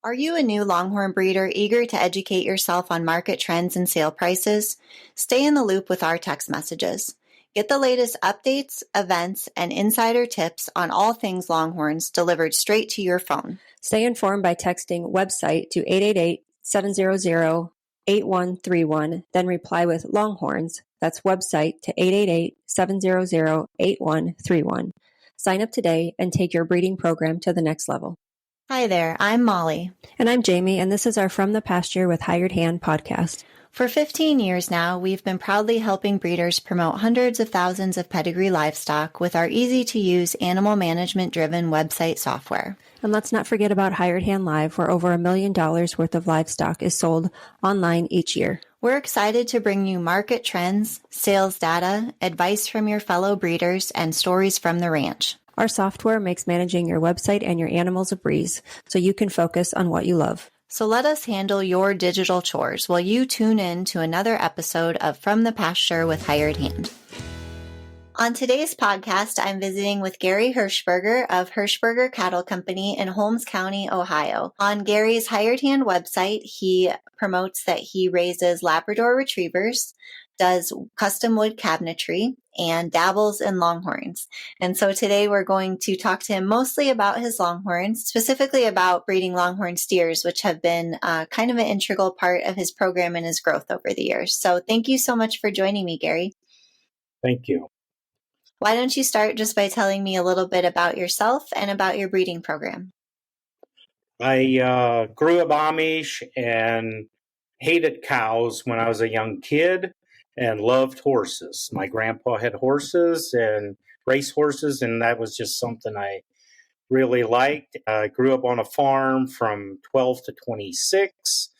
Are you a new Longhorn breeder eager to educate yourself on market trends and sale prices? Stay in the loop with our text messages. Get the latest updates, events, and insider tips on all things Longhorns delivered straight to your phone. Stay informed by texting website to 888-700-8131, then reply with Longhorns. That's website to 888-700-8131. Sign up today and take your breeding program to the next level. Hi there, I'm Molly. And I'm Jamie, and this is our From the Pasture with Hired Hand podcast. For 15 years now, we've been proudly helping breeders promote hundreds of thousands of pedigree livestock with our easy-to-use animal management-driven website software. And let's not forget about Hired Hand Live, where over $1 million worth of livestock is sold online each year. We're excited to bring you market trends, sales data, advice from your fellow breeders, and stories from the ranch. Our software makes managing your website and your animals a breeze, so you can focus on what you love. So let us handle your digital chores while you tune in to another episode of From the Pasture with Hired Hand. On today's podcast, I'm visiting with Gary Hershberger of Hershberger Cattle Company in Holmes County, Ohio. On Gary's Hired Hand website, he promotes that he raises Labrador Retrievers, does custom wood cabinetry, and dabbles in Longhorns. And so today we're going to talk to him mostly about his Longhorns, specifically about breeding Longhorn steers, which have been kind of an integral part of his program and his growth over the years. So thank you so much for joining me, Gary. Thank you. Why don't you start just by telling me a little bit about yourself and about your breeding program? I grew up Amish and hated cows when I was a young kid and loved horses. My grandpa had horses and race horses, and that was just something I really liked. I grew up on a farm from 12 to 26.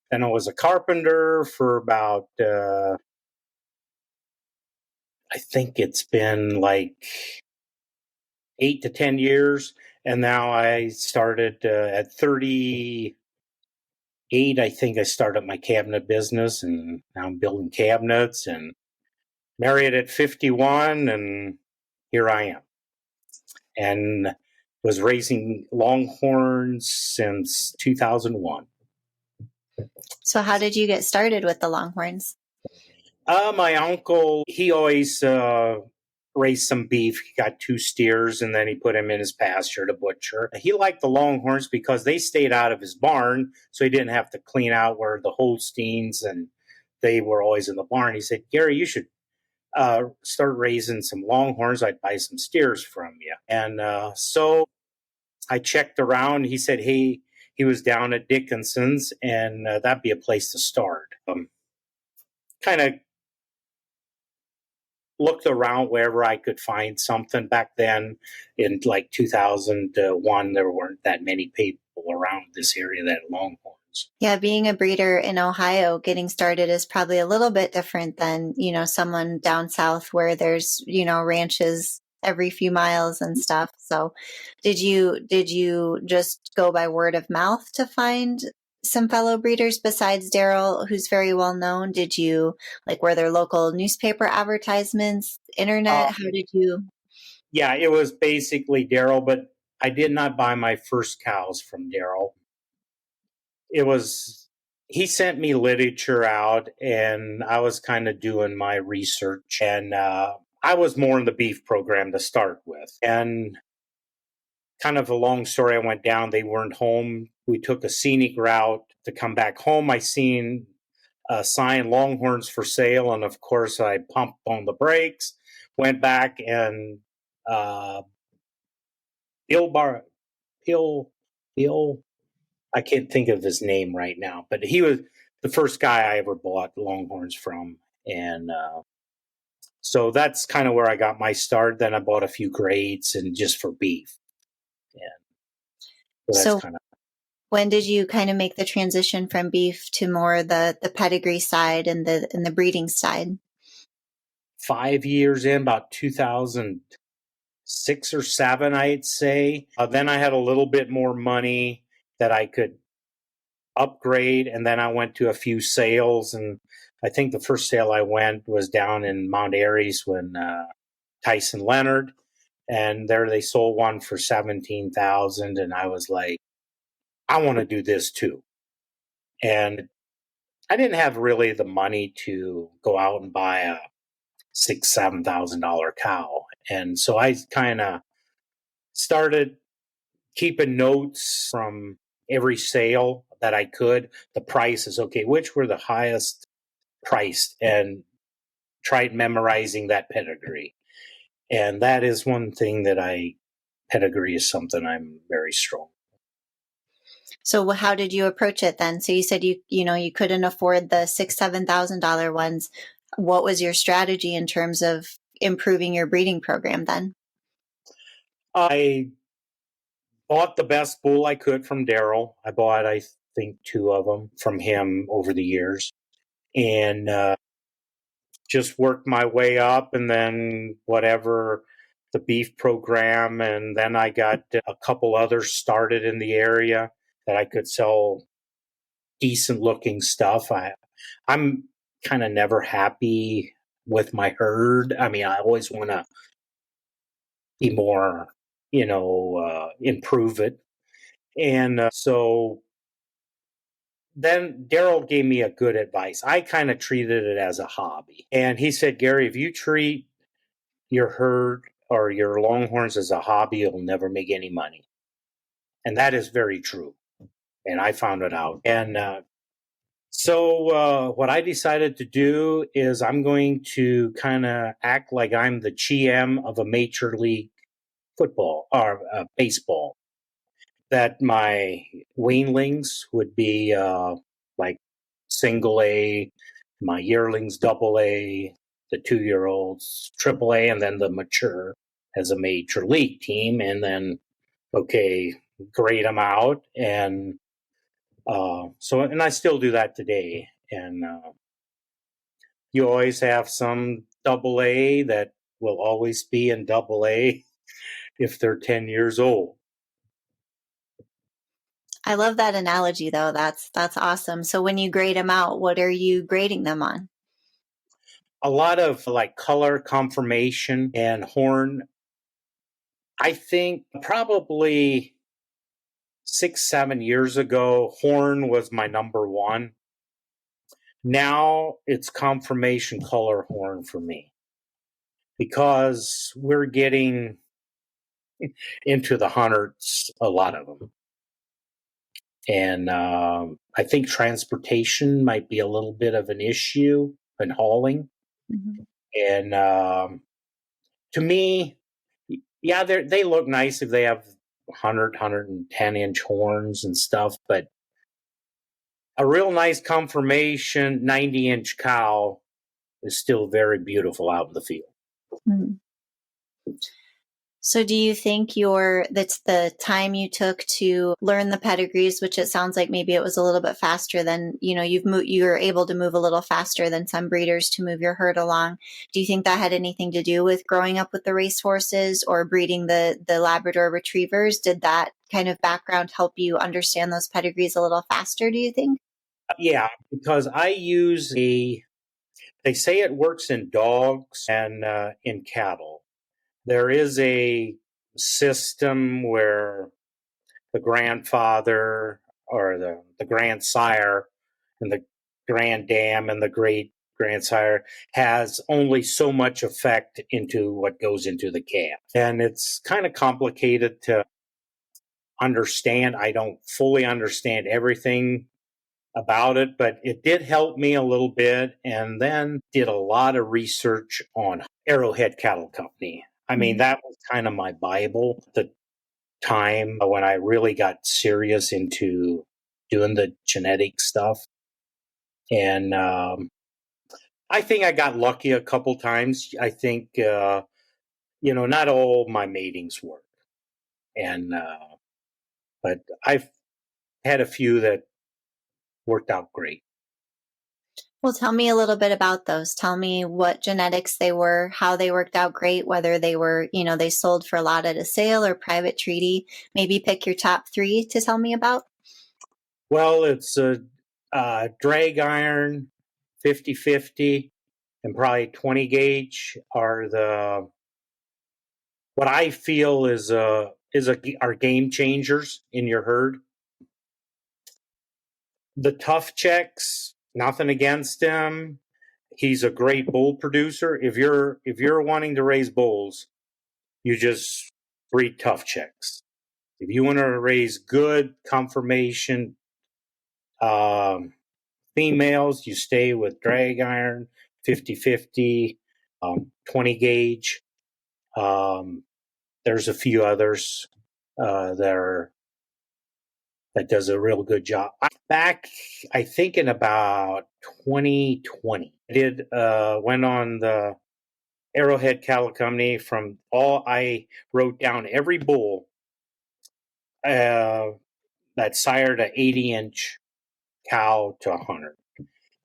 Then I was a carpenter for about, I think it's been like 8 to 10 years. And now I started at 38. I think I started my cabinet business, and now I'm building cabinets, and married at 51, and here I am. And was raising Longhorns since 2001. So how did you get started with the Longhorns? My uncle, he always raised some beef. He got 2 steers, and then he put them in his pasture to butcher. He liked the Longhorns because they stayed out of his barn, so he didn't have to clean out where the Holsteins, and they were always in the barn. He said, Gary, you should start raising some Longhorns. I'd buy some steers from you. And so I checked around. He said, hey, he was down at Dickinson's, and that'd be a place to start. Kind of looked around wherever I could find something. Back then, in like 2001, there weren't that many people around this area that had Longhorns. Yeah, being a breeder in Ohio, getting started is probably a little bit different than, someone down south where there's, ranches every few miles and stuff. So did you just go by word of mouth to find some fellow breeders besides Daryl, who's very well known? Did you were there local newspaper advertisements, internet? How did you? Yeah, it was basically Daryl, but I did not buy my first cows from Daryl. He sent me literature out, and I was kind of doing my research, and I was more in the beef program to start with. And kind of a long story, I went down, they weren't home. We took a scenic route to come back home. I seen a sign, Longhorns for sale, and of course I pumped on the brakes, went back, and Bill, I can't think of his name right now, but he was the first guy I ever bought Longhorns from. And so that's kind of where I got my start. Then I bought a few grades and just for beef. And so that's when did you kind of make the transition from beef to more the pedigree side and the breeding side? 5 years in, about 2006 or 7, I'd say. Then I had a little bit more money that I could upgrade, and then I went to a few sales, and I think the first sale I went was down in Mount Airy's when Tyson Leonard, and there they sold one for $17,000, and I was like, I want to do this too. And I didn't have really the money to go out and buy a $6,000-7,000 cow. And so I kind of started keeping notes from every sale that I could. The prices, okay, which were the highest priced, and tried memorizing that pedigree. And that is one thing that pedigree is something I'm very strong. So how did you approach it then? So you said you couldn't afford the $6,000-7,000 ones. What was your strategy in terms of improving your breeding program then? I bought the best bull I could from Daryl. I bought, I think, 2 of them from him over the years, and just worked my way up, and then whatever the beef program, and then I got a couple others started in the area that I could sell decent looking stuff. I'm kind of never happy with my herd. I mean, I always want to be more, improve it. And so then Daryl gave me a good advice. I kind of treated it as a hobby. And he said, Gary, if you treat your herd or your longhorns as a hobby, you'll never make any money. And that is very true. And I found it out. And so what I decided to do is I'm going to kind of act like I'm the GM of a major league football or baseball. That my weanlings would be like single A, my yearlings double A, the 2-year-olds triple A, and then the mature as a major league team. And then, okay, grade them out. And and I still do that today. And you always have some double A that will always be in double A if they're 10 years old. I love that analogy though. That's awesome. So when you grade them out, what are you grading them on? A lot of like color, conformation, and horn. I think probably 6-7 years ago, horn was my number one. Now it's conformation, color, horn for me, because we're getting into the hundreds, a lot of them. And I think transportation might be a little bit of an issue in hauling. Mm-hmm. And to me, yeah, they look nice if they have 110-inch horns and stuff, but a real nice conformation 90-inch cow is still very beautiful out in the field. Mm-hmm. So do you think that's the time you took to learn the pedigrees, which it sounds like maybe it was a little bit faster than, you're able to move a little faster than some breeders to move your herd along. Do you think that had anything to do with growing up with the racehorses or breeding the Labrador Retrievers? Did that kind of background help you understand those pedigrees a little faster, do you think? Yeah, because I use they say it works in dogs and in cattle. There is a system where the grandfather or the grandsire and the granddam and the great grandsire has only so much effect into what goes into the calf. And it's kind of complicated to understand. I don't fully understand everything about it, but it did help me a little bit. And then did a lot of research on Arrowhead Cattle Company. I mean, that was kind of my Bible at the time when I really got serious into doing the genetic stuff. And I think I got lucky a couple times. I think, not all my matings work. And, but I've had a few that worked out great. Well, tell me a little bit about those. Tell me what genetics they were, how they worked out great, whether they were, they sold for a lot at a sale or private treaty. Maybe pick your top 3 to tell me about. Well, it's a drag iron, 50-50, and probably 20 gauge are what I feel are game changers in your herd. The tough checks, nothing against him. He's a great bull producer. If you're wanting to raise bulls, you just breed tough checks. If you want to raise good conformation females, you stay with drag iron, 50-50, 20 gauge. There's a few others that does a real good job. Back, I think in about 2020, I went on the Arrowhead Cattle Company. I wrote down every bull that sired a 80-inch cow to 100.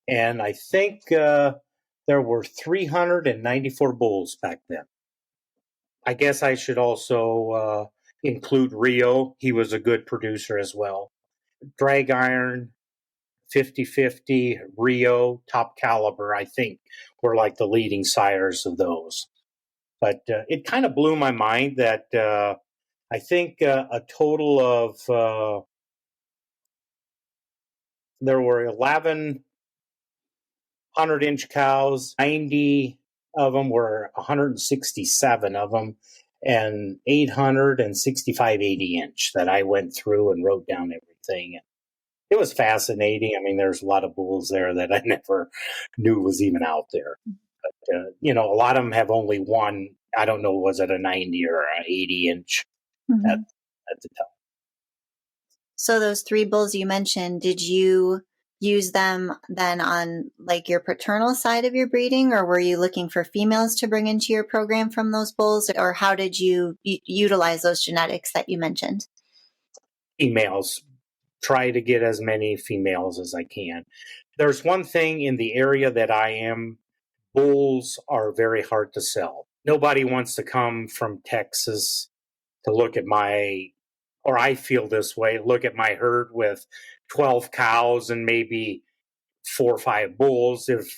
And I think there were 394 bulls back then. I guess I should also include Rio. He was a good producer as well. Drag iron, 50-50, Rio, top caliber, I think, were like the leading sires of those. But it kind of blew my mind that I think a total of there were 11 100-inch cows, 90 of them were 167 of them, and 865 80-inch that I went through and wrote down everything. It was fascinating. I mean, there's a lot of bulls there that I never knew was even out there. But, a lot of them have only one, I don't know, was it a 90 or an 80-inch at the time. So those 3 bulls you mentioned, did you use them then on like your paternal side of your breeding, or were you looking for females to bring into your program from those bulls, or how did you utilize those genetics that you mentioned? Females. Try to get as many females as I can. There's one thing in the area that I am, bulls are very hard to sell. Nobody wants to come from Texas to look at or I feel this way, look at my herd with 12 cows and maybe 4 or 5 bulls. If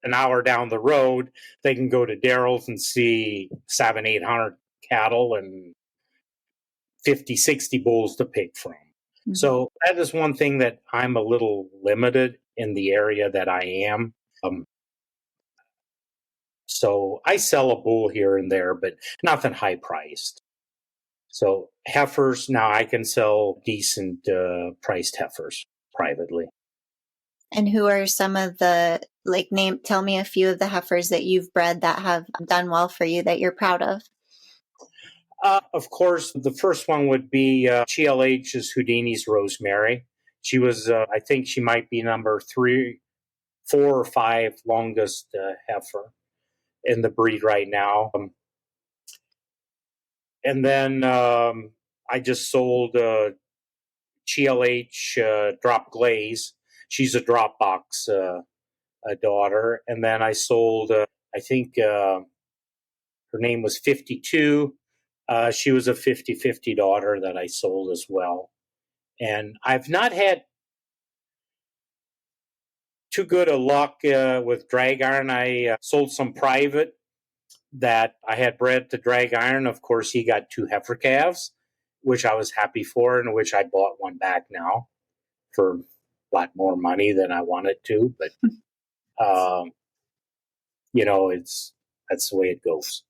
an hour down the road, they can go to Daryl's and see 700-800 cattle and 50-60 bulls to pick from. Mm-hmm. So that is one thing that I'm a little limited in the area that I am. So I sell a bull here and there, but nothing high priced. So heifers, now I can sell decent priced heifers privately. And who are some of the, tell me a few of the heifers that you've bred that have done well for you that you're proud of? Of course, the first one would be GLH's Houdini's Rosemary. She was, I think she might be number 3, 4, or 5 longest heifer in the breed right now. And then I just sold GLH Drop Glaze. She's a drop box daughter. And then I sold, I think her name was 52. She was a 50-50 daughter that I sold as well. And I've not had too good a luck with drag iron. I sold some private that I had bred to drag iron. Of course, he got 2 heifer calves, which I was happy for, and which I bought one back now for a lot more money than I wanted to. But, that's the way it goes.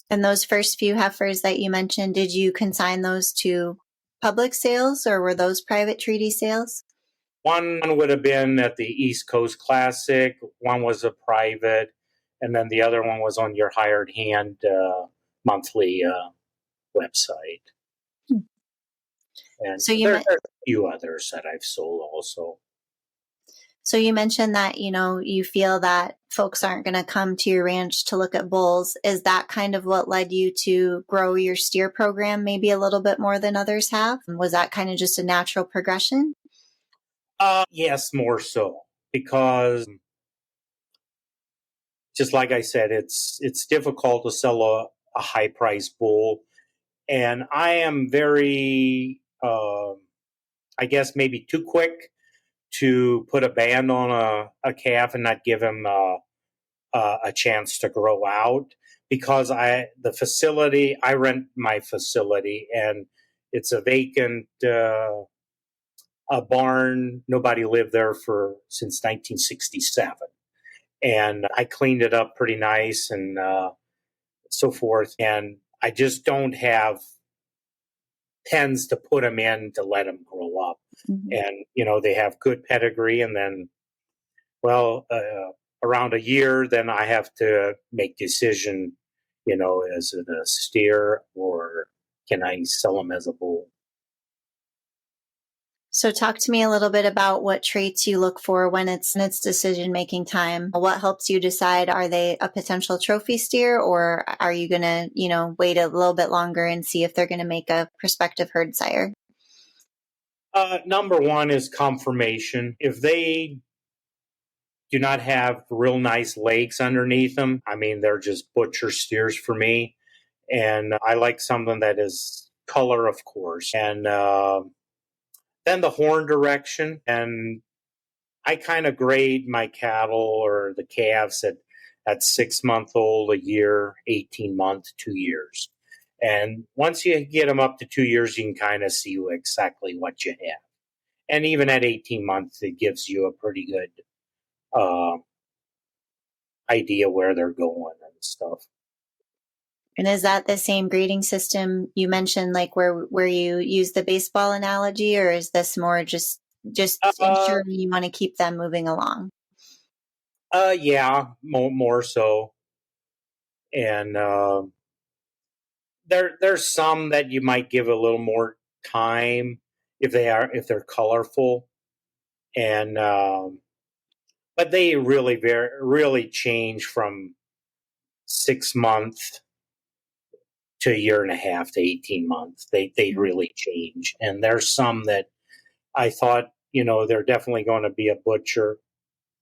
And those first few heifers that you mentioned, did you consign those to public sales, or were those private treaty sales? One would have been at the East Coast Classic. One was a private. And then the other one was on your hired hand monthly website. And so there are a few others that I've sold also. So you mentioned that, you feel that folks aren't going to come to your ranch to look at bulls. Is that kind of what led you to grow your steer program maybe a little bit more than others have? Was that kind of just a natural progression? Yes, more so. Because just like I said, it's difficult to sell a high-priced bull. And I am very, I guess, maybe too quick to put a band on a calf and not give him a chance to grow out. Because I rent my facility, and it's a vacant a barn. Nobody lived there since 1967. And I cleaned it up pretty nice and so forth. And I just don't have pens to put them in to let them grow up. Mm-hmm. And, they have good pedigree. And then, around a year, then I have to make decision, is it a steer or can I sell them as a bull? So talk to me a little bit about what traits you look for when it's decision-making time. What helps you decide, are they a potential trophy steer, or are you going to, wait a little bit longer and see if they're going to make a prospective herd sire? Number one is conformation. If they do not have real nice legs underneath them, they're just butcher steers for me. And I like something that is color, of course. And then the horn direction. And I kind of grade my cattle or the calves at 6 month old, a year, 18 months, 2 years. And once you get them up to 2 years, you can kind of see exactly what you have. And even at 18 months, it gives you a pretty good idea where they're going and stuff. And is that the same grading system you mentioned, like where you use the baseball analogy, or is this more just ensuring you want to keep them moving along? Yeah, more so. And there's some that you might give a little more time if they're colorful, and but they really change from 6 months to a year and a half to 18 months. They really change. And there's some that I thought, they're definitely going to be a butcher.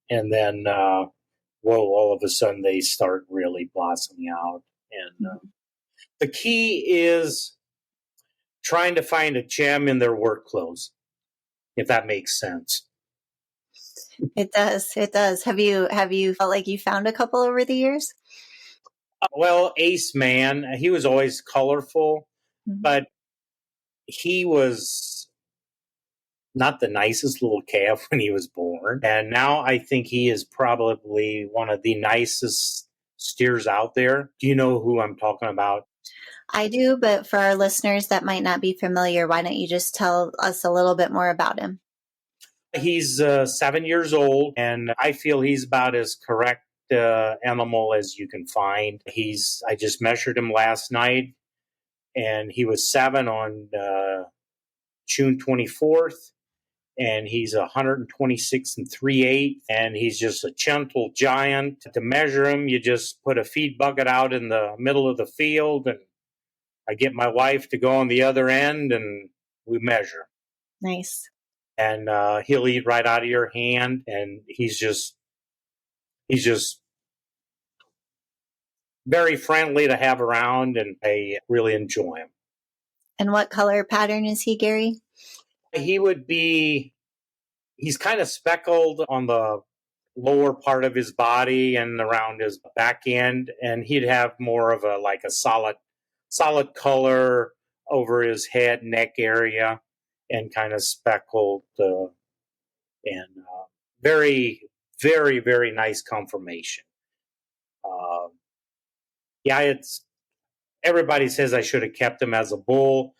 And then, all of a sudden they start really blossoming out. And the key is trying to find a gem in their work clothes, if that makes sense. It does. It does. Have you felt like you found a couple over the years? Well, Ace Man, he was always colorful, but he was not the nicest little calf when he was born. And now I think he is probably one of the nicest steers out there. Do you know who I'm talking about? I do, but for our listeners that might not be familiar, why don't you just tell us a little bit more about him? He's 7 years old, and I feel he's about as correct animal as you can find. I just measured him last night, and he was 7 on June 24th, and he's 126 and 3/8, and he's just a gentle giant. To measure him, you just put a feed bucket out in the middle of the field, and I get my wife to go on the other end, and we measure. Nice. And he'll eat right out of your hand, and he's just very friendly to have around, and I really enjoy him. And what color pattern is he, Gary? He's kind of speckled on the lower part of his body and around his back end, and he'd have more of a solid color over his head, neck area, and kind of speckled, and very, very, very nice conformation. Everybody says I should have kept him as a bull.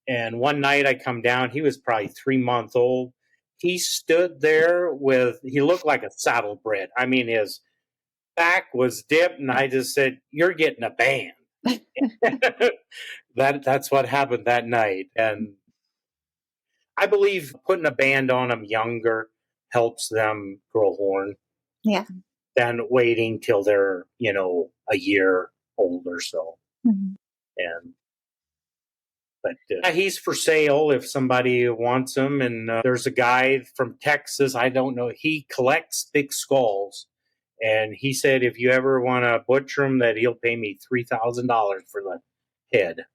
And one night I come down, he was probably 3 months old. He stood there he looked like a saddlebred. His back was dipped, and I just said, "You're getting a band." That's what happened that night. And I believe putting a band on them younger helps them grow horn. Yeah. Than waiting till they're, a year old or so. Mm-hmm. But he's for sale if somebody wants him. And there's a guy from Texas, I don't know, he collects big skulls. And he said if you ever want to butcher him, that he'll pay me $3,000 for the head.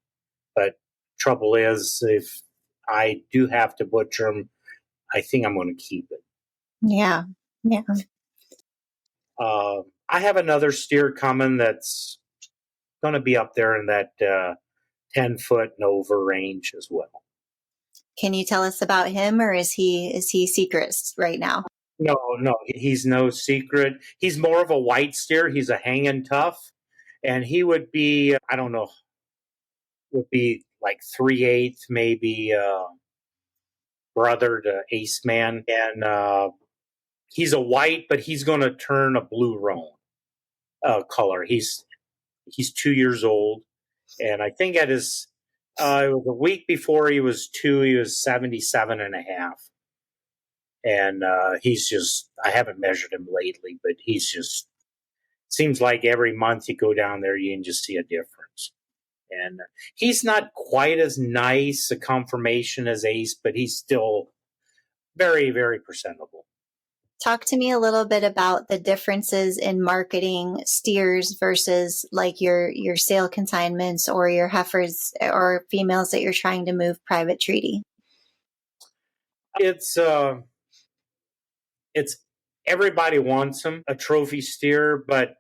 But trouble is, if I do have to butcher him, I think I'm going to keep it. Yeah. Yeah. I have another steer coming that's going to be up there in that 10 foot and over range as well. Can you tell us about him, or is he secret right now? No, he's no secret. He's more of a white steer. He's a hanging tough, and he would be, I don't know, would be like 3/8, maybe brother to Ace Man, and he's a white, but he's going to turn a blue roan color. He's 2 years old, and I think it was a week before he was 2, he was 77 and a half. And he's just, I haven't measured him lately, but he's just, seems like every month you go down there, you can just see a difference. And he's not quite as nice a conformation as Ace, but he's still very, very presentable. Talk to me a little bit about the differences in marketing steers versus like your sale consignments or your heifers or females that you're trying to move private treaty. It's everybody wants them, a trophy steer, but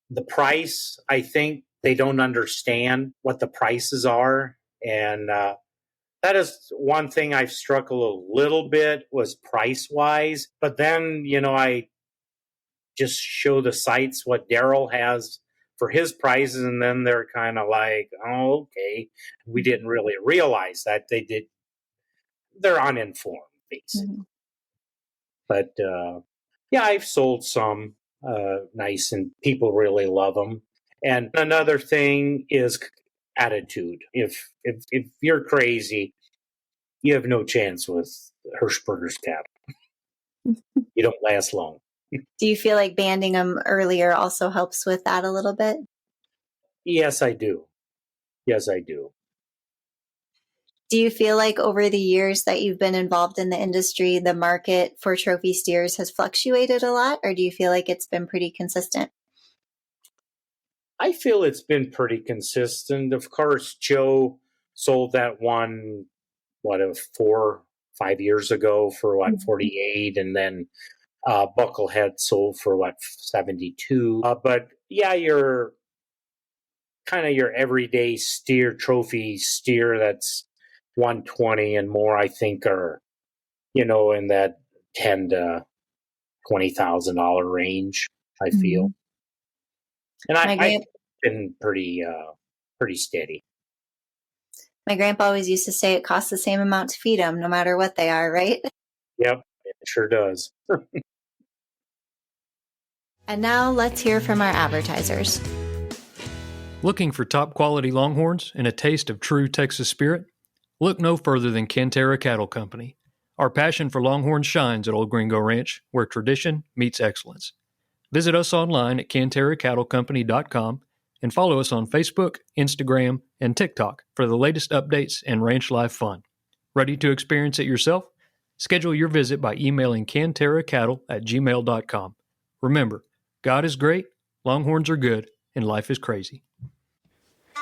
the price, I think they don't understand what the prices are. And that is one thing I've struggled a little bit, was price wise. But then, I just show the sites what Daryl has for his prices, and then they're kind of like, oh, okay. We didn't really realize that they're uninformed, basically. Mm-hmm. But yeah, I've sold some nice, and people really love them. And another thing is attitude. If you're crazy, you have no chance with Hershberger's cattle. You don't last long. Do you feel like banding them earlier also helps with that a little bit? Yes, I do. Do you feel like over the years that you've been involved in the industry, the market for trophy steers has fluctuated a lot, or do you feel like it's been pretty consistent? I feel it's been pretty consistent. Of course, Joe sold that one, 4-5 years ago for Mm-hmm. 48, and then Bucklehead sold for 72. But yeah, your everyday steer, trophy steer that's 120 and more, I think, are in that $10,000 to $20,000 range. I feel, and I've been pretty steady. My grandpa always used to say it costs the same amount to feed them, no matter what they are, right? Yep, it sure does. And now let's hear from our advertisers. Looking for top quality Longhorns and a taste of true Texas spirit? Look no further than Cantera Cattle Company. Our passion for Longhorns shines at Old Gringo Ranch, where tradition meets excellence. Visit us online at CanteraCattleCompany.com and follow us on Facebook, Instagram, and TikTok for the latest updates and ranch life fun. Ready to experience it yourself? Schedule your visit by emailing CanteraCattle@gmail.com. Remember, God is great, Longhorns are good, and life is crazy.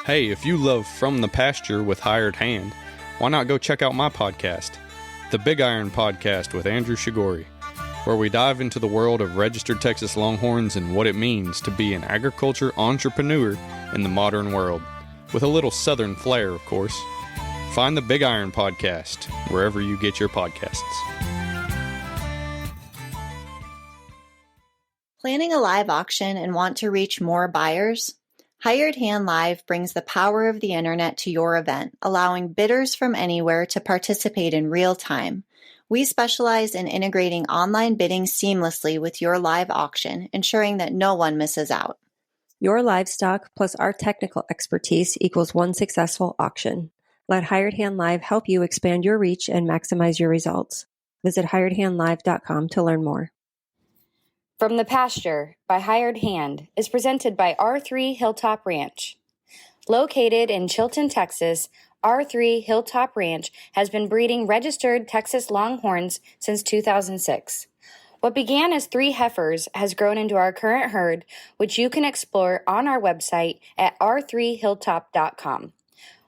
Hey, if you love From the Pasture with Hired Hand, why not go check out my podcast, The Big Iron Podcast with Andrew Shigori, where we dive into the world of registered Texas Longhorns and what it means to be an agriculture entrepreneur in the modern world, with a little southern flair, of course. Find The Big Iron Podcast wherever you get your podcasts. Planning a live auction and want to reach more buyers? Hired Hand Live brings the power of the internet to your event, allowing bidders from anywhere to participate in real time. We specialize in integrating online bidding seamlessly with your live auction, ensuring that no one misses out. Your livestock plus our technical expertise equals one successful auction. Let Hired Hand Live help you expand your reach and maximize your results. Visit hiredhandlive.com to learn more. From the Pasture by Hired Hand is presented by R3 Hilltop Ranch. Located in Chilton, Texas, R3 Hilltop Ranch has been breeding registered Texas Longhorns since 2006. What began as 3 heifers has grown into our current herd, which you can explore on our website at r3hilltop.com.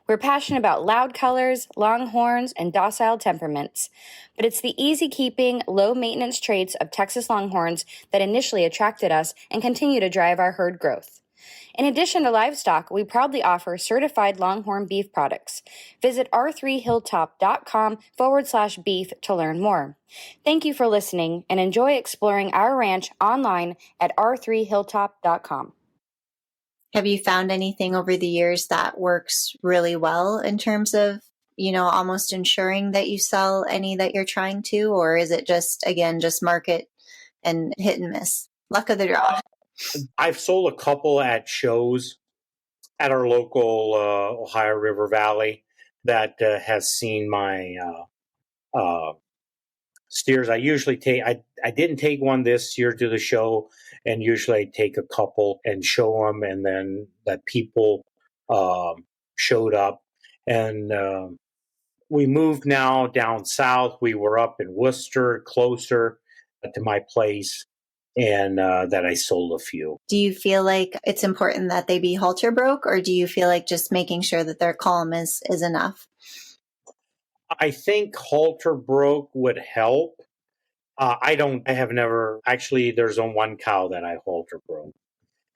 We're passionate about loud colors, longhorns, and docile temperaments, but it's the easy-keeping, low-maintenance traits of Texas Longhorns that initially attracted us and continue to drive our herd growth. In addition to livestock, we proudly offer certified Longhorn beef products. Visit r3hilltop.com/beef to learn more. Thank you for listening and enjoy exploring our ranch online at r3hilltop.com. Have you found anything over the years that works really well in terms of, almost ensuring that you sell any that you're trying to, or is it just, again, just market and hit and miss? Luck of the draw. I've sold a couple at shows at our local Ohio River Valley that has seen my steers. I usually I didn't take one this year to the show, and usually I take a couple and show them, and then that people showed up. And we moved now down south. We were up in Worcester, closer to my place, and that I sold a few. Do you feel like it's important that they be halter broke, or do you feel like just making sure that they're calm is enough? I think halter broke would help. I have never, actually, there's one cow that I halter broke.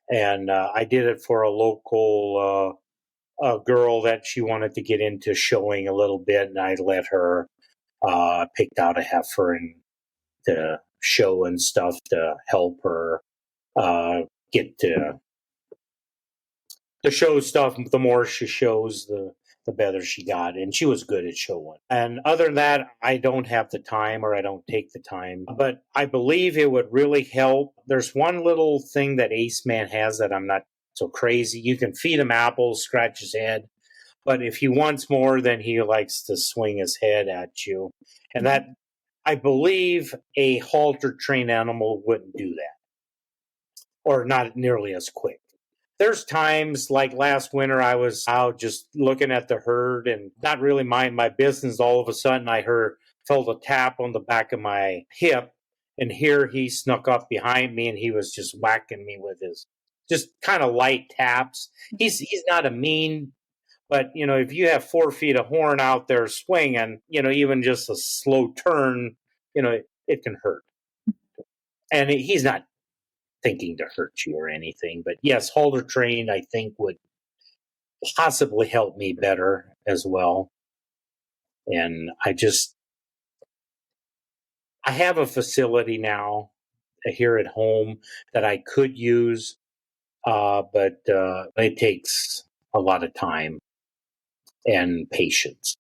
And I did it for a local girl that she wanted to get into showing a little bit, and I let her picked out a heifer and to show and stuff to help her get to the show stuff. The more she shows, the better she got, and she was good at showing. And other than that, I don't have the time, or I don't take the time, but I believe it would really help. There's one little thing that Ace Man has that I'm not so crazy. You can feed him apples, scratch his head, but if he wants more, then he likes to swing his head at you. And that, I believe a halter trained animal wouldn't do that, or not nearly as quick. There's times like last winter, I was out just looking at the herd and not really mind my business. All of a sudden, I felt a tap on the back of my hip, and here he snuck up behind me, and he was just whacking me with his just kind of light taps. He's not a mean, but if you have 4 feet of horn out there swinging, even just a slow turn, it can hurt. And he's not thinking to hurt you or anything, but yes, halter trained I think would possibly help me better as well. And I have a facility now here at home that I could use, but it takes a lot of time and patience.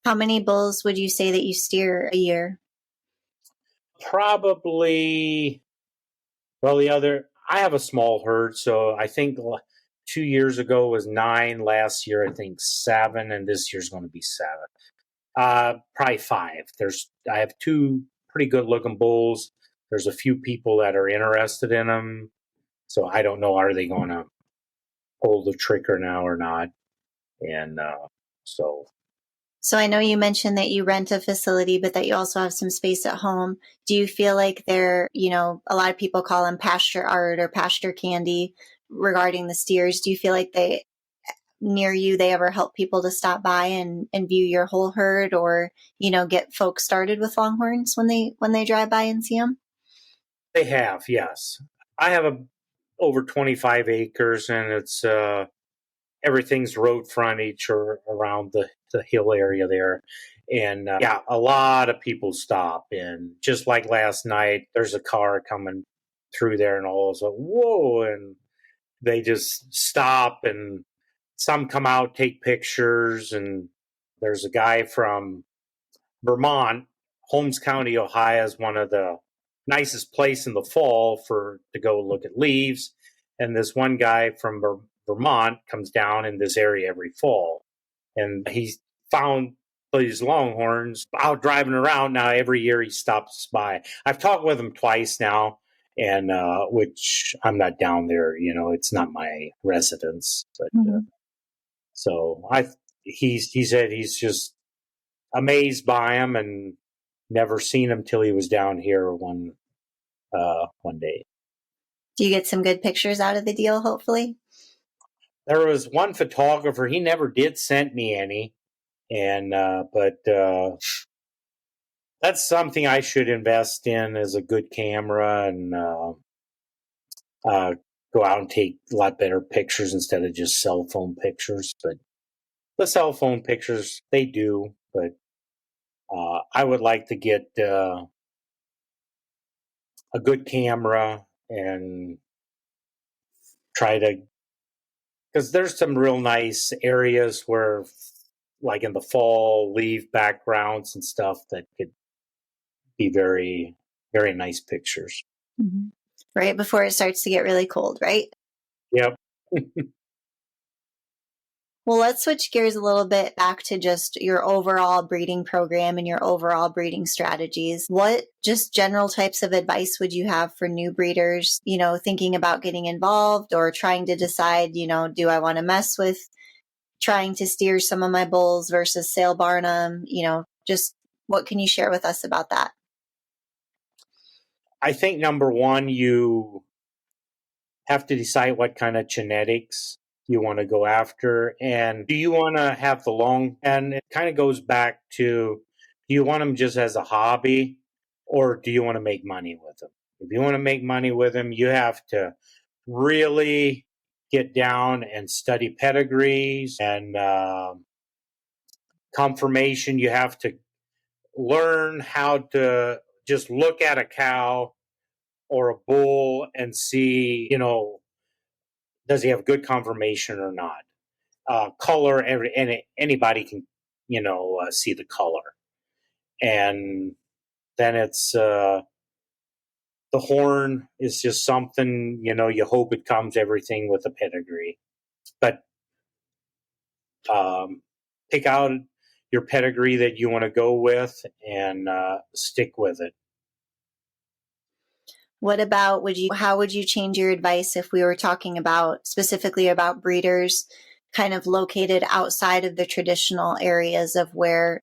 How many bulls would you say that you steer a year? Probably, I have a small herd, so I think 2 years ago was 9, last year I think 7, and this year's going to be 7. Probably 5. I have 2 pretty good looking bulls. There's a few people that are interested in them, so I don't know, are they going to pull the trigger now or not? And So I know you mentioned that you rent a facility, but that you also have some space at home. Do you feel like a lot of people call them pasture art or pasture candy regarding the steers? Do you feel like near you, they ever help people to stop by and view your whole herd, or, get folks started with Longhorns when they drive by and see them? They have, yes. I have over 25 acres, and it's everything's road frontage or around the hill area there. And a lot of people stop. And just like last night, there's a car coming through there, and all of a sudden, whoa, and they just stop, and some come out, take pictures. And there's a guy from Vermont. Holmes County, Ohio is one of the nicest place in the fall to go look at leaves. And this one guy from Vermont comes down in this area every fall, and he found these Longhorns out driving around. Now every year he stops by. I've talked with him twice now, and which I'm not down there. It's not my residence, but so he said he's just amazed by him and never seen him till he was down here one day. Do you get some good pictures out of the deal, hopefully? There was one photographer. He never did send me any, and but that's something I should invest in, as a good camera and go out and take a lot better pictures instead of just cell phone pictures. But the cell phone pictures, they do. But I would like to get a good camera and try to, because there's some real nice areas where, like in the fall, leaf backgrounds and stuff that could be very, very nice pictures. Mm-hmm. Right before it starts to get really cold, right? Yep. Well, let's switch gears a little bit back to just your overall breeding program and your overall breeding strategies. What just general types of advice would you have for new breeders, thinking about getting involved or trying to decide, do I want to mess with trying to steer some of my bulls versus sale barn them? Just what can you share with us about that? I think number one, you have to decide what kind of genetics you want to go after. And do you want to have the long, and it kind of goes back to, do you want them just as a hobby or do you want to make money with them? If you want to make money with them, you have to really get down and study pedigrees and conformation. You have to learn how to just look at a cow or a bull and see, does he have good conformation or not? Color, anybody can, see the color. And then it's the horn is just something, you hope it comes everything with a pedigree. But pick out your pedigree that you want to go with and stick with it. What about how would you change your advice if we were talking about specifically about breeders kind of located outside of the traditional areas of where,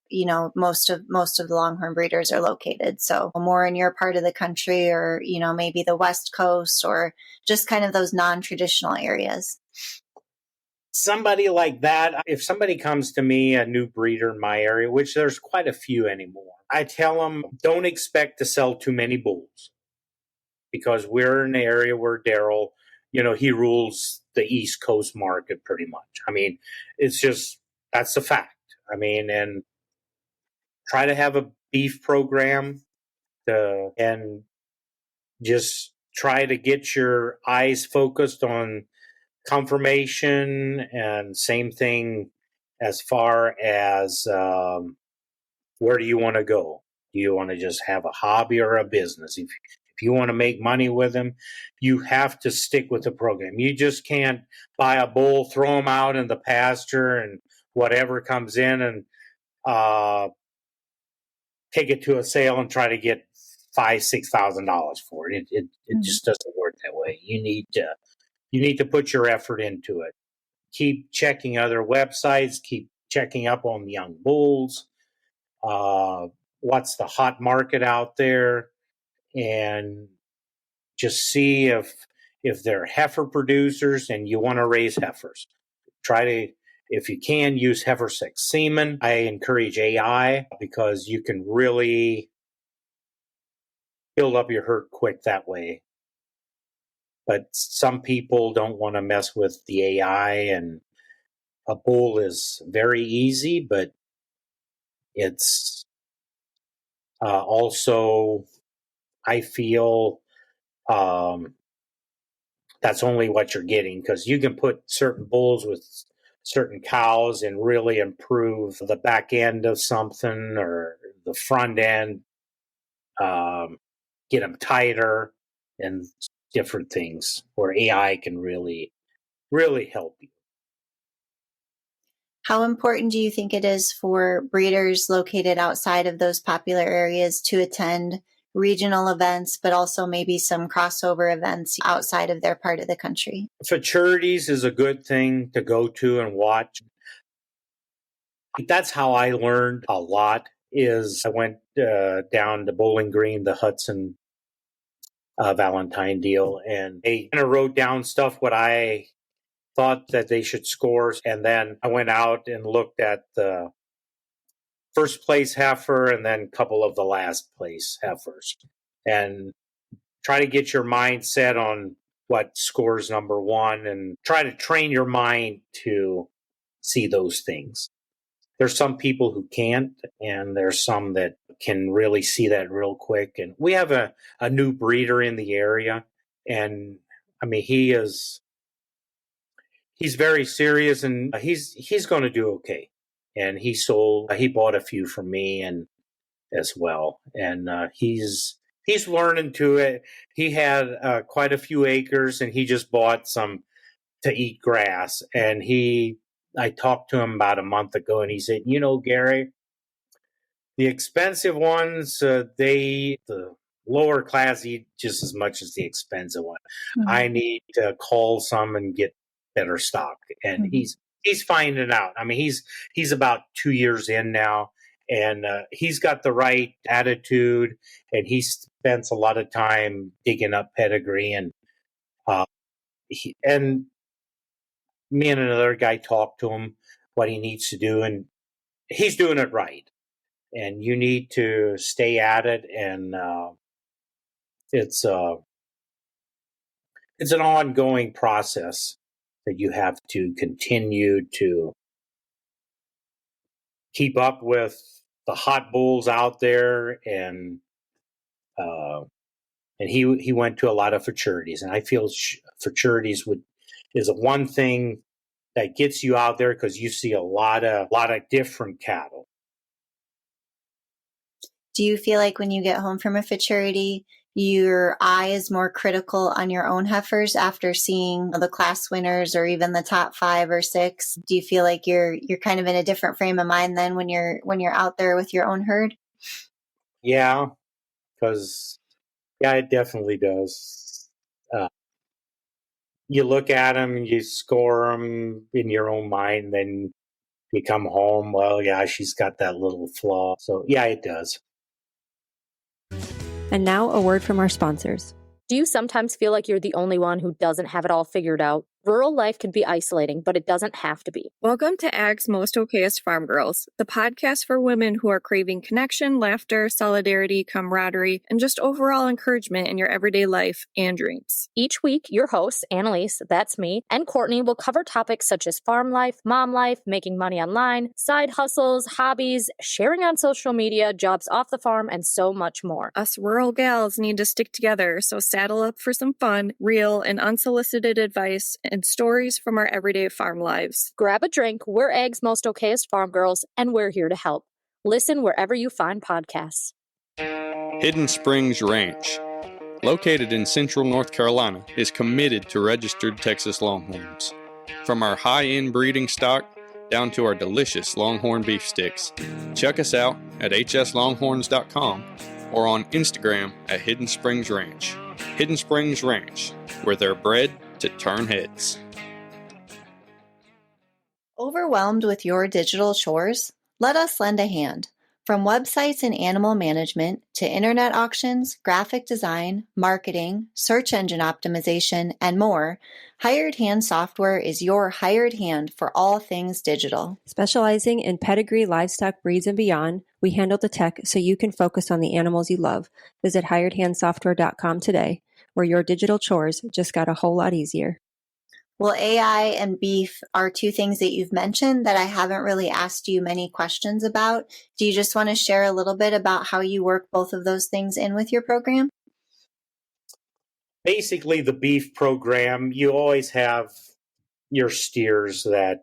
most of the Longhorn breeders are located? So more in your part of the country or, maybe the West Coast or just kind of those non-traditional areas. Somebody like that, if somebody comes to me, a new breeder in my area, which there's quite a few anymore, I tell them, don't expect to sell too many bulls. Because we're in an area where Daryl, he rules the East Coast market pretty much. I mean, it's just, that's a fact. I mean, and try to have a beef program and just try to get your eyes focused on conformation, and same thing as far as where do you want to go? Do you want to just have a hobby or a business? If you want to make money with them, you have to stick with the program. You just can't buy a bull, throw them out in the pasture, and whatever comes in and take it to a sale and try to get $5,000-$6,000 for it. It just doesn't work that way. You need to put your effort into it. Keep checking other websites. Keep checking up on young bulls. What's the hot market out there? And just see if they're heifer producers and you want to raise heifers. Try to, if you can, use heifer sex semen. I encourage AI because you can really build up your herd quick that way. But some people don't want to mess with the AI, and a bull is very easy, but it's also, I feel, that's only what you're getting, because you can put certain bulls with certain cows and really improve the back end of something or the front end, get them tighter and different things where AI can really, really help you. How important do you think it is for breeders located outside of those popular areas to attend regional events, but also maybe some crossover events outside of their part of the country? Futurities is a good thing to go to and watch. That's how I learned a lot. Is I went down to Bowling Green, the Hudson Valentine deal, and they kind of wrote down stuff what I thought that they should score, and then I went out and looked at the first place heifer and then a couple of the last place heifers, and try to get your mindset on what scores number one, and try to train your mind to see those things. There's some people who can't, and there's some that can really see that real quick. And we have a new breeder in the area, and I mean, he's very serious, and he's going to do okay. And he bought a few from me and as well, and he's learning to it. He had quite a few acres, and he just bought some to eat grass. And I talked to him about a month ago, and he said, Gary, the expensive ones, the lower class eat just as much as the expensive one. Mm-hmm. I need to call some and get better stock. And mm-hmm. he's finding out. I mean, he's about 2 years in now, and he's got the right attitude, and he spends a lot of time digging up pedigree. And and me and another guy talked to him what he needs to do, and he's doing it right. And you need to stay at it, and it's an ongoing process that you have to continue to keep up with the hot bulls out there, and he went to a lot of futurities, and I feel futurities is one thing that gets you out there because you see a lot of different cattle. Do you feel like when you get home from a futurity, your eye is more critical on your own heifers after seeing the class winners or even the top 5 or 6? Do you feel like you're kind of in a different frame of mind then when you're out there with your own herd? Yeah, because it definitely does. You look at them, you score them in your own mind, then you come home. Well, yeah, she's got that little flaw. So yeah, it does. And now a word from our sponsors. Do you sometimes feel like you're the only one who doesn't have it all figured out? Rural life can be isolating, but it doesn't have to be. Welcome to Ag's Most Okayest Farm Girls, the podcast for women who are craving connection, laughter, solidarity, camaraderie, and just overall encouragement in your everyday life and dreams. Each week, your hosts, Annalise, that's me, and Courtney will cover topics such as farm life, mom life, making money online, side hustles, hobbies, sharing on social media, jobs off the farm, and so much more. Us rural gals need to stick together, so saddle up for some fun, real, and unsolicited advice and stories from our everyday farm lives. Grab a drink. We're Ag's Most Okayest Farm Girls, and we're here to help. Listen wherever you find podcasts. Hidden Springs Ranch, located in central North Carolina, is committed to registered Texas Longhorns. From our high-end breeding stock down to our delicious Longhorn beef sticks. Check us out at hslonghorns.com or on Instagram at Hidden Springs Ranch. Hidden Springs Ranch, where they're bred to turn heads. Overwhelmed with your digital chores? Let us lend a hand. From websites and animal management to internet auctions, graphic design, marketing, search engine optimization, and more, Hired Hand Software is your hired hand for all things digital. Specializing in pedigree, livestock breeds, and beyond, we handle the tech so you can focus on the animals you love. Visit hiredhandsoftware.com today, where your digital chores just got a whole lot easier. Well, AI and beef are two things that you've mentioned that I haven't really asked you many questions about. Do you just want to share a little bit about how you work both of those things in with your program? Basically, the beef program, you always have your steers that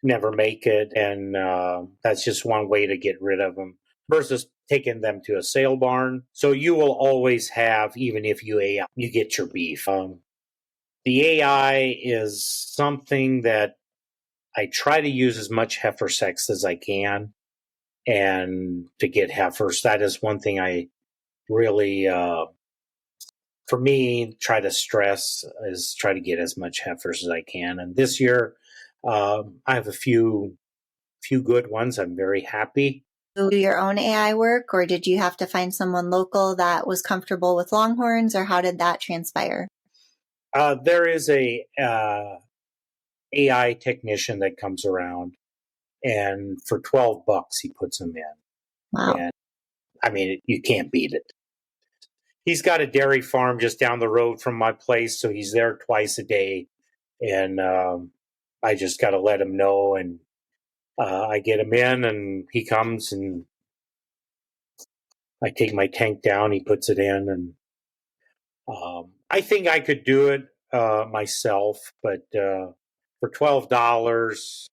never make it, and that's just one way to get rid of them versus taking them to a sale barn. So you will always have, even if you AI, you get your beef. The AI is something that I try to use as much heifer sex as I can, and to get heifers. That is one thing I really, for me, try to stress is try to get as much heifers as I can. And this year, I have a few good ones. I'm very happy. Do your own AI work, or did you have to find someone local that was comfortable with Longhorns, or how did that transpire? There is a AI technician that comes around, and for $12 he puts them in. Wow. And I mean, you can't beat it. he's got a dairy farm just down the road from my place, so he's there twice a day. And I just got to let him know, and I get him in, and he comes, and I take my tank down, he puts it in, and I think I could do it myself, but for $12,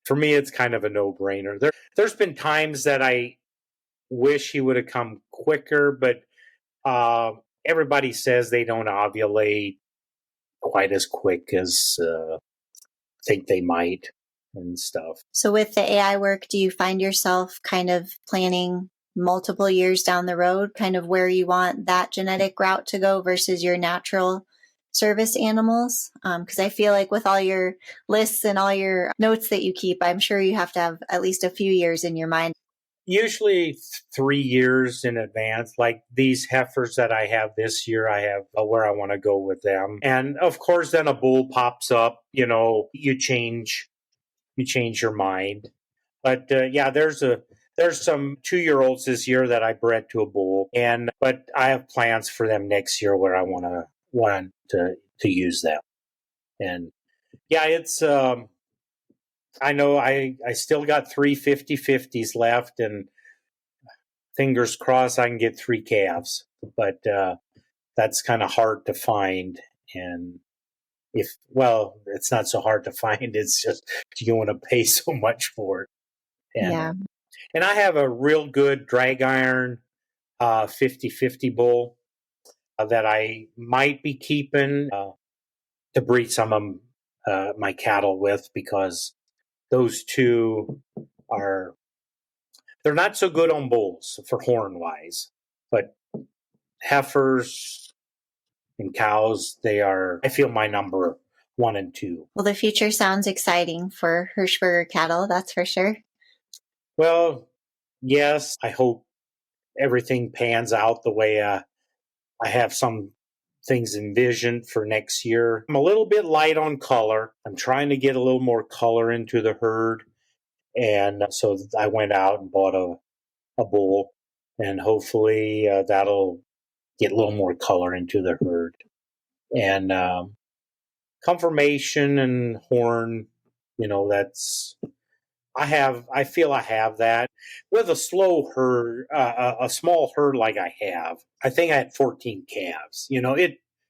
for me, it's kind of a no-brainer. There's been times that I wish he would have come quicker, but everybody says they don't ovulate quite as quick as think they might and stuff. So with the AI work, do you find yourself kind of planning multiple years down the road, kind of where you want that genetic route to go versus your natural service animals? Because I feel like with all your lists and all your notes that you keep, I'm sure you have to have at least a few years in your mind. Usually 3 years in advance. Like these heifers that I have this year, I have where I want to go with them. And of course, then a bull pops up, you change your mind. But yeah, there's some 2-year-olds this year that I bred to a bull, but I have plans for them next year where I want to use them. And yeah, it's I know I still got 3 50/50s left, and fingers crossed I can get 3 calves, but that's kind of hard to find. And it's not so hard to find. It's just, you want to pay so much for it. And I have a real good drag iron 50/50 bull that I might be keeping to breed some of my cattle with, because those two they're not so good on bulls for horn wise, but heifers and cows, I feel my number 1 and 2. Well, the future sounds exciting for Hershberger cattle, that's for sure. Well, yes, I hope everything pans out the way I have some things envisioned for next year. I'm a little bit light on color. I'm trying to get a little more color into the herd. And so I went out and bought a bull, and hopefully that'll get a little more color into the herd. And conformation and horn, I feel I have that. With a slow herd, a small herd like I have, I think I had 14 calves,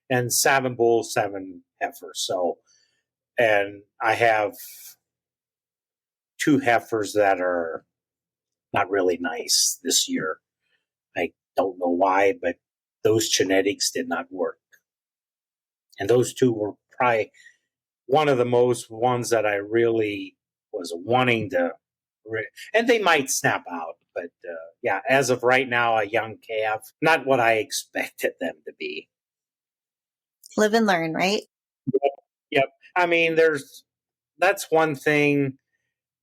and 7 bulls, 7 heifers. So, and I have 2 heifers that are not really nice this year. I don't know why, but those genetics did not work. And those 2 were probably one of the most ones that I really was wanting to, and they might snap out. But yeah, as of right now, a young calf, not what I expected them to be. Live and learn, right? Yep. I mean, that's one thing.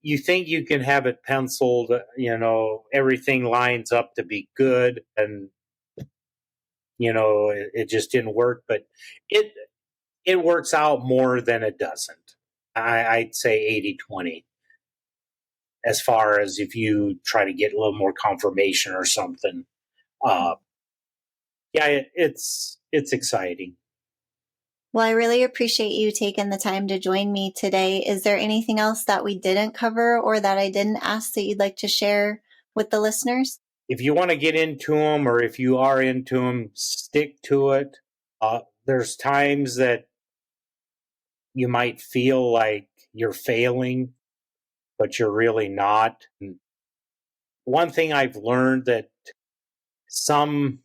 You think you can have it penciled, everything lines up to be good, and, it just didn't work, but it works out more than it doesn't. I'd say 80/20. As far as if you try to get a little more confirmation or something. Yeah, it's exciting. Well, I really appreciate you taking the time to join me today. Is there anything else that we didn't cover or that I didn't ask that you'd like to share with the listeners? If you want to get into them, or if you are into them, stick to it. There's times that you might feel like you're failing, but you're really not. And one thing I've learned, that some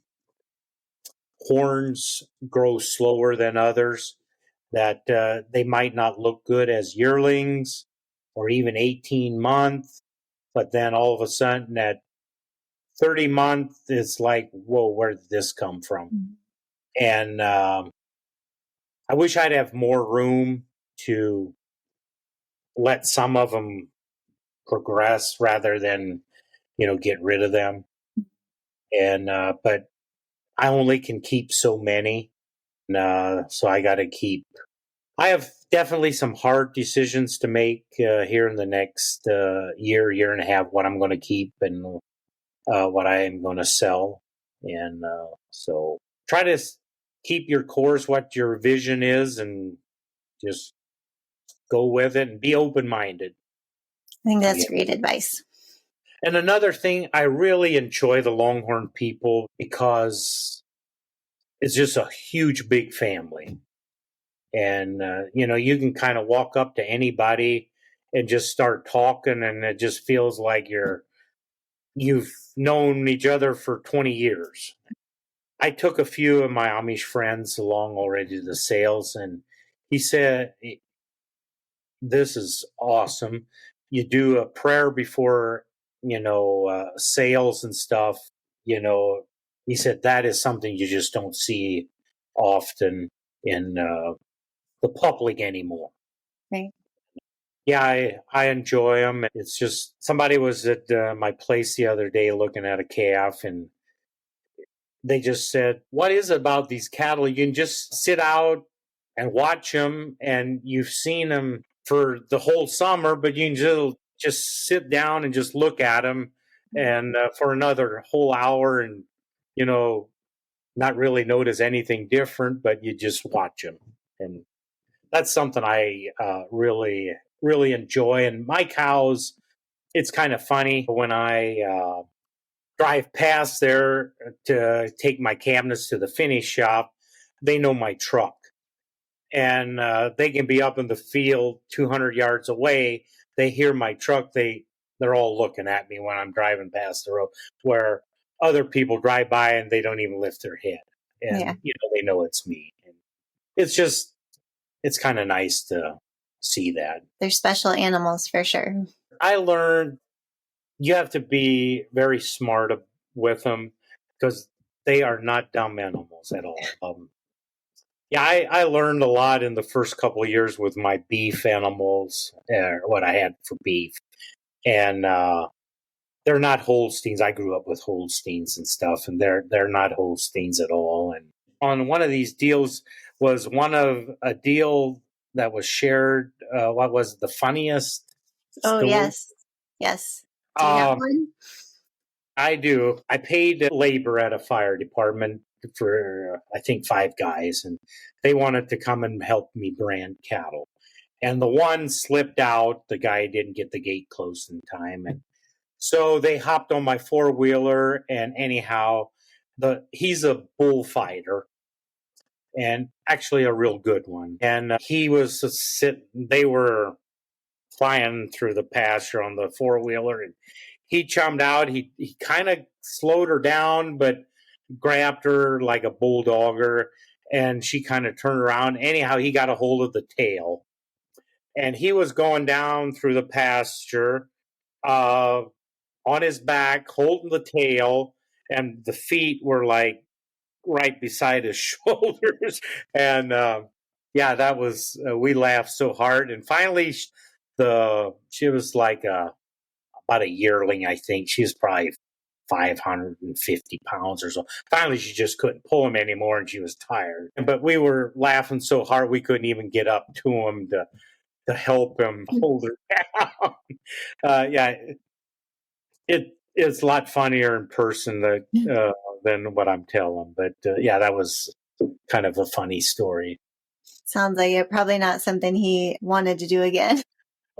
horns grow slower than others, that they might not look good as yearlings or even 18 months, but then all of a sudden at 30 months, it's like, whoa, where did this come from? Mm-hmm. And I wish I'd have more room to let some of them progress rather than, get rid of them. And but I only can keep so many. So I got to keep. I have definitely some hard decisions to make here in the next year and a half, what I'm going to keep and what I am going to sell. And so try to keep your course, what your vision is, and just go with it and be open-minded. I think that's great advice. And another thing, I really enjoy the Longhorn people because it's just a huge, big family. And, you can kind of walk up to anybody and just start talking, and it just feels like you've known each other for 20 years. I took a few of my Amish friends along already to the sales, and he said, this is awesome. You do a prayer before, sales and stuff. He said that is something you just don't see often in the public anymore. Right. Yeah, I enjoy them. It's just somebody was at my place the other day looking at a calf, and they just said, what is it about these cattle? You can just sit out and watch them, and you've seen them for the whole summer, but you can just sit down and just look at them and for another whole hour and, not really notice anything different, but you just watch them. And that's something I really, really enjoy. And my cows, it's kind of funny when I drive past there to take my cabinets to the finish shop, they know my truck. And they can be up in the field 200 yards away. They hear my truck. They're all looking at me when I'm driving past the road, where other people drive by and they don't even lift their head. And, they know it's me. And it's kind of nice to see that. They're special animals for sure. I learned you have to be very smart with them because they are not dumb animals at all. I learned a lot in the first couple of years with my beef animals, what I had for beef. And they're not Holsteins. I grew up with Holsteins and stuff, and they're not Holsteins at all. And on one of these deals was a deal that was shared. What was the funniest? Oh, story? Yes. Do you have one? I do. I paid labor at a fire department for, I think, 5 guys, and they wanted to come and help me brand cattle. And the one slipped out. The guy didn't get the gate closed in time. And so they hopped on my 4-wheeler, and anyhow, he's a bullfighter, and actually a real good one. And he was they were flying through the pasture on the 4-wheeler, and he chummed out. He kind of slowed her down, but grabbed her like a bulldogger, and she kind of turned around. Anyhow, he got a hold of the tail, and he was going down through the pasture on his back, holding the tail, and the feet were like right beside his shoulders. And that was, we laughed so hard. And finally, she was like about a yearling, I think. She was probably 550 pounds or so. Finally, she just couldn't pull him anymore, and she was tired. But we were laughing so hard we couldn't even get up to him to help him hold her down. It's a lot funnier in person than what I'm telling. But that was kind of a funny story. Sounds like it. Probably not something he wanted to do again.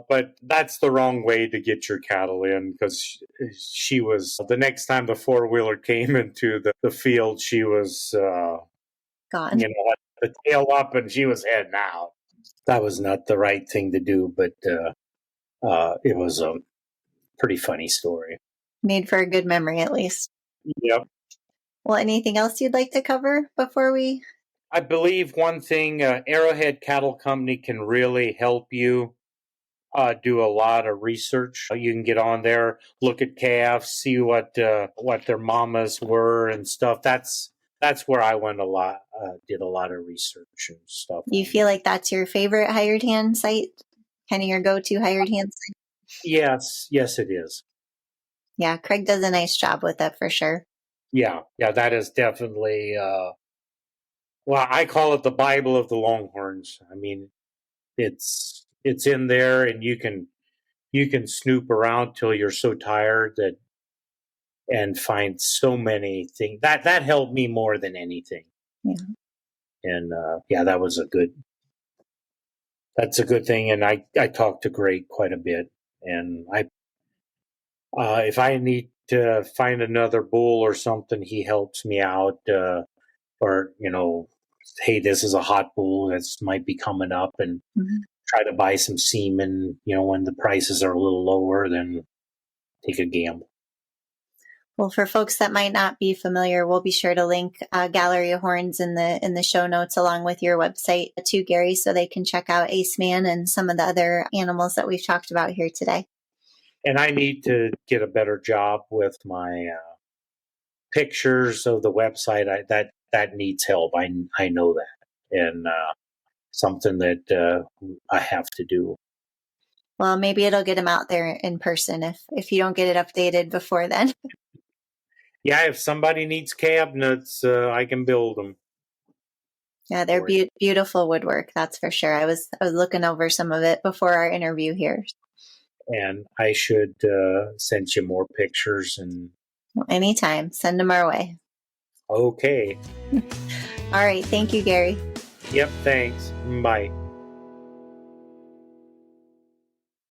But that's the wrong way to get your cattle in, because she was, the next time the 4-wheeler came into the field, she was gone. The tail up, and she was heading out. That was not the right thing to do, but it was a pretty funny story. Made for a good memory, at least. Yep. Well, anything else you'd like to cover before we? I believe one thing, Arrowhead Cattle Company can really help you do a lot of research. You can get on there, look at calves, see what their mamas were and stuff. That's where I went a lot, did a lot of research and stuff. Do you feel like that's your favorite hired hand site? Kind of your go-to hired hand site? Yes, it is. Yeah, Craig does a nice job with that for sure. Yeah, that is definitely, I call it the Bible of the Longhorns. I mean, it's in there, and you can snoop around till you're so tired that and find so many things. That helped me more than anything. Yeah. And that's a good thing. And I talk to Greg quite a bit, and if I need to find another bull or something, he helps me out, or, hey, this is a hot bull that might be coming up, and try to buy some semen, when the prices are a little lower, then take a gamble. Well, for folks that might not be familiar, we'll be sure to link Gallery of Horns in the show notes along with your website too, Gary, so they can check out Ace Man and some of the other animals that we've talked about here today. And I need to get a better job with my pictures of the website. That needs help. I know that, and something that I have to do. Well, maybe it'll get them out there in person if you don't get it updated before then. Yeah, if somebody needs cabinets, I can build them. Yeah, they're beautiful woodwork, that's for sure. I was looking over some of it before our interview here. And I should send you more pictures. And anytime, send them our way. Okay. All right, thank you, Gary. Yep, thanks. Bye.